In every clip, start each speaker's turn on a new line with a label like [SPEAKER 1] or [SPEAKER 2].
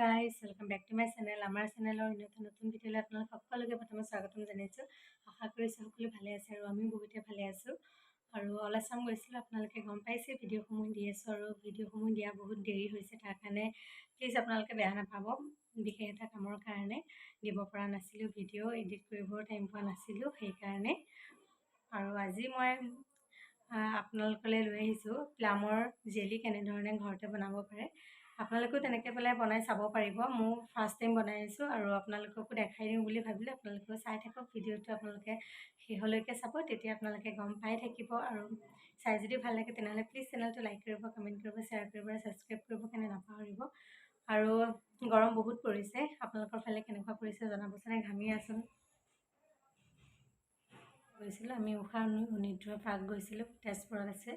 [SPEAKER 1] Guys welcome back to my channel. আমাৰ চেনেলৰ নতুন ভিডিঅ'লৈ আপোনালোক সকলোকে প্ৰথমে স্বাগতম জনাইছোঁ। আশা কৰিছোঁ সকলো ভালে আছে আৰু আমিও বহুতে ভালে আছোঁ। আৰু অলাচাম গৈছিলোঁ, আপোনালোকে গম পাইছে ভিডিঅ'সমূহ দি আছোঁ আৰু ভিডিঅ'সমূহ দিয়া বহুত দেৰি হৈছে। তাৰ কাৰণে প্লিজ আপোনালোকে বেয়া নাপাব, বিশেষ এটা কামৰ কাৰণে দিব পৰা নাছিলোঁ, ভিডিঅ' এডিট কৰিবৰ টাইম পোৱা নাছিলোঁ সেইকাৰণে। আৰু আজি মই আপোনালোকলৈ লৈ আহিছোঁ প্লামৰ জেলি কেনেধৰণে ঘৰতে বনাব পাৰে। আপোনালোকেও তেনেকৈ পেলাই বনাই চাব পাৰিব। মোৰ ফাৰ্ষ্ট টাইম বনাই আছোঁ আৰু আপোনালোককো দেখাই দিওঁ বুলি ভাবিলোঁ। আপোনালোকেও চাই থাকক ভিডিঅ'টো, আপোনালোকে শেষলৈকে চাব, তেতিয়া আপোনালোকে গম পাই থাকিব। আৰু চাই যদি ভাল লাগে তেনেহ'লে প্লিজ চেনেলটো লাইক কৰিব, কমেণ্ট কৰিব, শ্বেয়াৰ কৰিব আৰু ছাবস্ক্ৰাইব কৰিব কাৰণে নাপাহৰিব। আৰু গৰম বহুত পৰিছে, আপোনালোকৰ ফালে কেনেকুৱা পৰিছে জনাবচোন। ঘামি আছোঁ গৈছিলোঁ আমি ঊষা অনিৰুদ্ধ পাৰ্ক গৈছিলোঁ, তেজপুৰত আছে।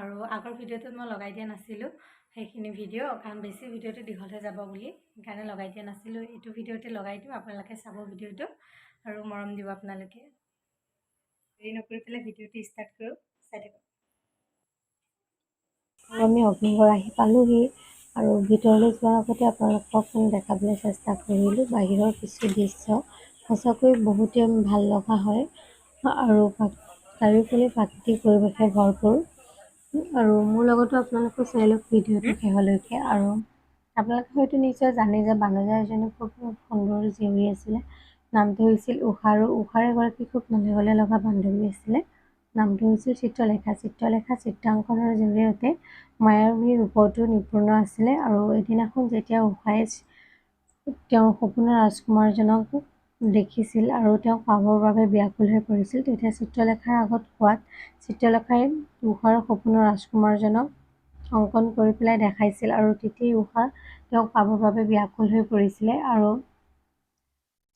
[SPEAKER 1] আৰু আগৰ ভিডিঅ'টোত মই লগাই দিয়া নাছিলোঁ সেইখিনি ভিডিঅ', কাৰণ বেছি ভিডিঅ'টো দীঘল হৈ যাব বুলি সেইকাৰণে লগাই দিয়া নাছিলোঁ। এইটো ভিডিঅ'তে লগাই দিওঁ, আপোনালোকে চাব ভিডিঅ'টো আৰু মৰম দিব। আপোনালোকে দেৰি নকৰি পেলাই ভিডিঅ'টো ষ্টাৰ্ট কৰোঁ, চাই থাকক।
[SPEAKER 2] আমি অগ্নিগড় আহি পালোহি আৰু ভিতৰলৈ যোৱাৰ আগতে আপোনালোকক দেখাবলৈ চেষ্টা কৰিলোঁ বাহিৰৰ কিছু দৃশ্য। সঁচাকৈ বহুতে ভাল লগা হয় আৰু চাৰিওফালে প্ৰাকৃতিক পৰিৱেশে ভৰপূৰ। আৰু মোৰ লগতো আপোনালোকে চাই লওক ভিডিঅ'টো শেষলৈকে। আৰু আপোনালোকে হয়তো নিশ্চয় জানে যে বানজাৰ এজনী খুব সুন্দৰ জীয়ৰী আছিলে, নামটো হৈছিল ঊষা। আৰু ঊষাৰ এগৰাকী খুব নলিবলৈ লগা বান্ধৱী আছিলে, নামটো হৈছিল চিত্ৰলেখা। চিত্ৰলেখা চিত্ৰাংকনৰ জৰিয়তে মায়াবী ৰূপতো নিপুণ আছিলে। আৰু এদিনাখন যেতিয়া ঊষাই তেওঁৰ সপোনৰ ৰাজকুমাৰজনক দেখিছিল আৰু তেওঁক পাবৰ বাবে ব্যাকুল হৈ পৰিছিল, তেতিয়া চিত্ৰলেখাৰ আগত কোৱাত চিত্ৰলেখাই ঊষাৰ সপোনৰ ৰাজকুমাৰজনক অংকন কৰি পেলাই দেখাইছিল। আৰু তেতিয়াই ঊষা তেওঁক পাবৰ বাবে ব্যাকুল হৈ পৰিছিলে। আৰু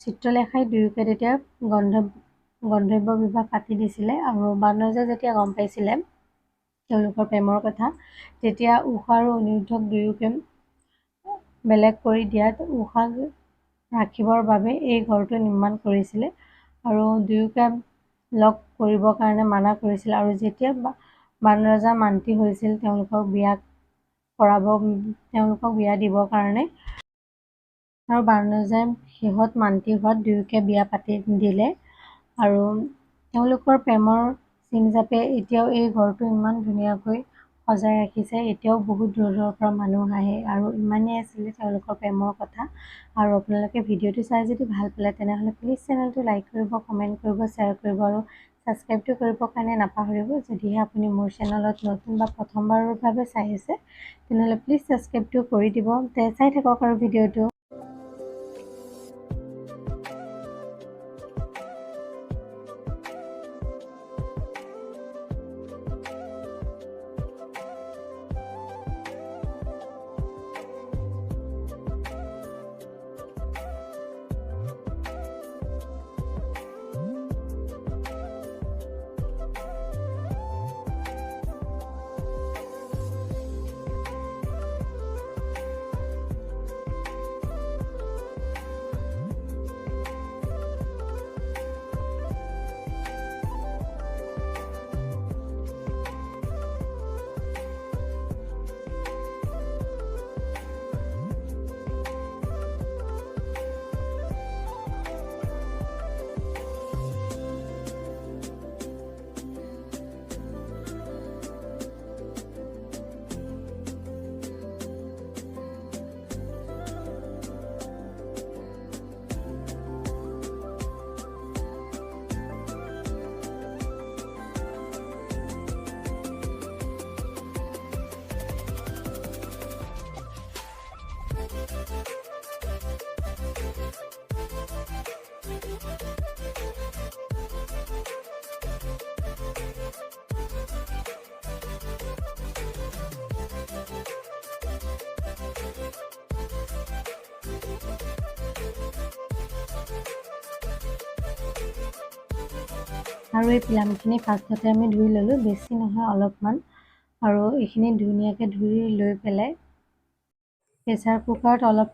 [SPEAKER 2] চিত্ৰলেখাই দুয়োকে তেতিয়া গন্ধৰ্ব বিবাহ পাতি দিছিলে। আৰু বানৰজাই যেতিয়া গম পাইছিলে তেওঁলোকৰ প্ৰেমৰ কথা, তেতিয়া ঊষা আৰু অনিৰুদ্ধক দুয়োকে বেলেগ কৰি দিয়াত ঊষাক ৰাখিবৰ বাবে এই ঘৰটো নিৰ্মাণ কৰিছিলে আৰু দুয়োকে লগ কৰিবৰ কাৰণে মানা কৰিছিল। আৰু যেতিয়া বানৰজা মান্তি হৈছিল তেওঁলোকক বিয়া দিবৰ কাৰণে, আৰু বানৰজাই শেহত মান্তি হোৱাত দুয়োকে বিয়া পাতি দিলে। আৰু তেওঁলোকৰ প্ৰেমৰ চিন হিচাপে এতিয়াও এই ঘৰটো ইমান ধুনীয়াকৈ সজাই ৰাখিছে। এতিয়াও বহুত দূৰৰ দূৰৰ পৰা মানুহ আহে। আৰু ইমানেই আছিলে তেওঁলোকৰ প্ৰেমৰ কথা। আৰু আপোনালোকে ভিডিঅ'টো চাই যদি ভাল পালে তেনেহ'লে প্লিজ চেনেলটো লাইক কৰিব, কমেণ্ট কৰিব, শ্বেয়াৰ কৰিব আৰু ছাবস্ক্ৰাইবটো কৰিবৰ কাৰণে নাপাহৰিব। যদিহে আপুনি মোৰ চেনেলত নতুন বা প্ৰথমবাৰৰ বাবে চাই আছে তেনেহ'লে প্লিজ ছাবস্ক্ৰাইবটো কৰি দিব। চাই থাকক আৰু ভিডিঅ'টো। আৰু এই প্লামখিনি ফাৰ্ষ্টতে আমি ধুই ল'লোঁ, বেছি নহয় অলপমান। আৰু এইখিনি ধুনীয়াকৈ ধুই লৈ পেলাই প্ৰেছাৰ কুকাৰত অলপ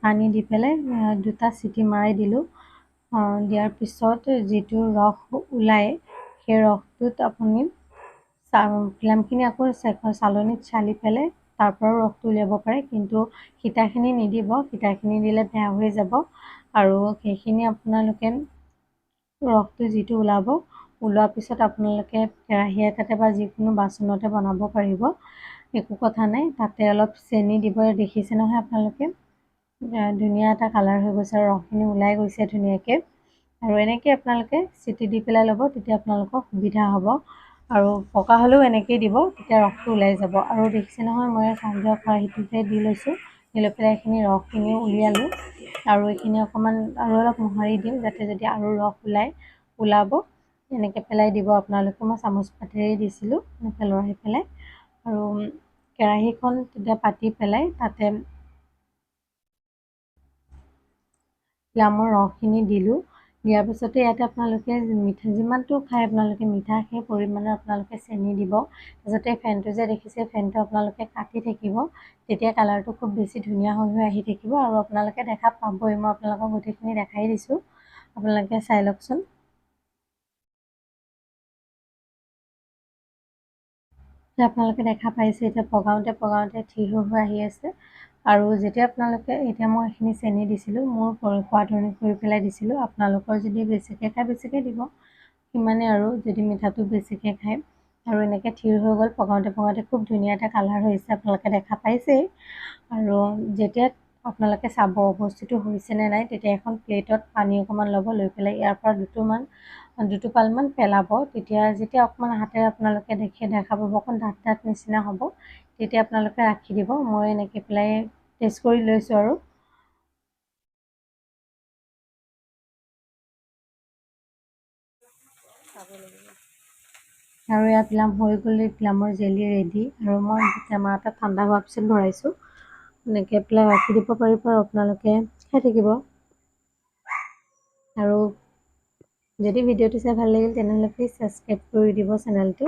[SPEAKER 2] পানী দি পেলাই 2টা চিটি মৰাই দিলোঁ। দিয়াৰ পিছত যিটো ৰস ওলায় সেই ৰসটোত আপুনি প্লামখিনি আকৌ চালনীত চালি পেলাই তাৰ পৰাও ৰসটো উলিয়াব পাৰে, কিন্তু সীতাখিনি নিদিব, সীতাখিনি দিলে বেয়া হৈ যাব। আৰু সেইখিনি আপোনালোকে ৰসটো যিটো ওলাব, ওলোৱাৰ পিছত আপোনালোকে কেৰাহী এটাতে বা যিকোনো বাচনতে বনাব পাৰিব, একো কথা নাই। তাতে অলপ চেনি দিব, দেখিছে নহয় আপোনালোকে ধুনীয়া এটা কালাৰ হৈ গৈছে আৰু ৰসখিনি ওলাই গৈছে ধুনীয়াকৈ। আৰু এনেকৈ আপোনালোকে চিটি দি পেলাই ল'ব, তেতিয়া আপোনালোকৰ সুবিধা হ'ব। আৰু পকা হ'লেও এনেকৈয়ে দিব, তেতিয়া ৰসটো ওলাই যাব। আৰু দেখিছে নহয় মই চাউলৰ খৰাহীটোতে দি লৈছোঁ, দি লৈ পেলাই এইখিনি ৰসখিনিও উলিয়ালোঁ। আৰু এইখিনি অকণমান আৰু অলপ মোহাৰি দিম, যাতে যদি আৰু ৰস ওলাব এনেকৈ পেলাই দিব আপোনালোকে। মই চামুচ পাতেৰে দিছিলোঁ এনেকৈ লৰাই পেলাই। আৰু কেৰাহীখন তেতিয়া পাতি পেলাই তাতে প্লামৰ ৰসখিনি দিলোঁ। দিয়াৰ পিছতে ইয়াতে আপোনালোকে মিঠা যিমানটো খায় আপোনালোকে মিঠা, সেই পৰিমাণৰ আপোনালোকে চেনি দিব। তাৰপিছতে ফেনটো যে দেখিছে, ফেনটো আপোনালোকে কাটি থাকিব, তেতিয়া কালাৰটো খুব বেছি ধুনীয়া হৈ আহি থাকিব। আৰু আপোনালোকে দেখা পাবই, মই আপোনালোকক গোটেইখিনি দেখাই দিছোঁ, আপোনালোকে চাই লওকচোন। আপোনালোকে দেখা পাইছে এতিয়া পগাওঁতে থিৰ হৈ আহি আছে। আৰু যেতিয়া আপোনালোকে এতিয়া মই এইখিনি চেনি দিছিলোঁ, মোৰ সোৱাদ অনুসৰি পেলাই দিছিলোঁ। আপোনালোকৰ যদি বেছিকৈ খায় বেছিকৈ দিব, সিমানে। আৰু যদি মিঠাটো বেছিকৈ খায়, আৰু এনেকৈ থিৰ হৈ গ'ল, পগাওঁতে খুব ধুনীয়া এটা কালাৰ হৈছে, আপোনালোকে দেখা পাইছেই। আৰু যেতিয়া আপোনালোকে চাব বস্তুটো হৈছেনে নাই, তেতিয়া এখন প্লেটত পানী অকণমান ল'ব, লৈ পেলাই ইয়াৰ পৰা দুটোপালমান পেলাব। যেতিয়া অকণমান হাতেৰে আপোনালোকে দেখা পাব অকণ ডাঠ নিচিনা হ'ব, তেতিয়া আপোনালোকে ৰাখি দিব। মই এনেকৈ পেলাই টেষ্ট কৰি লৈছোঁ আৰু। আৰু এয়া প্লাম হৈ গ'লে প্লামৰ জেলি ৰেডি। আৰু মই টেমা এটা ঠাণ্ডা হোৱাৰ পিছত ভৰাইছোঁ, এনেকৈ পেলাই ৰাখি দিব পাৰিব আৰু আপোনালোকে খাই থাকিব। আৰু যদি ভিডিঅ'টো চাই ভাল লাগিল তেনেহ'লে প্লিজ ছাবস্ক্ৰাইব কৰি দিব চেনেলটো।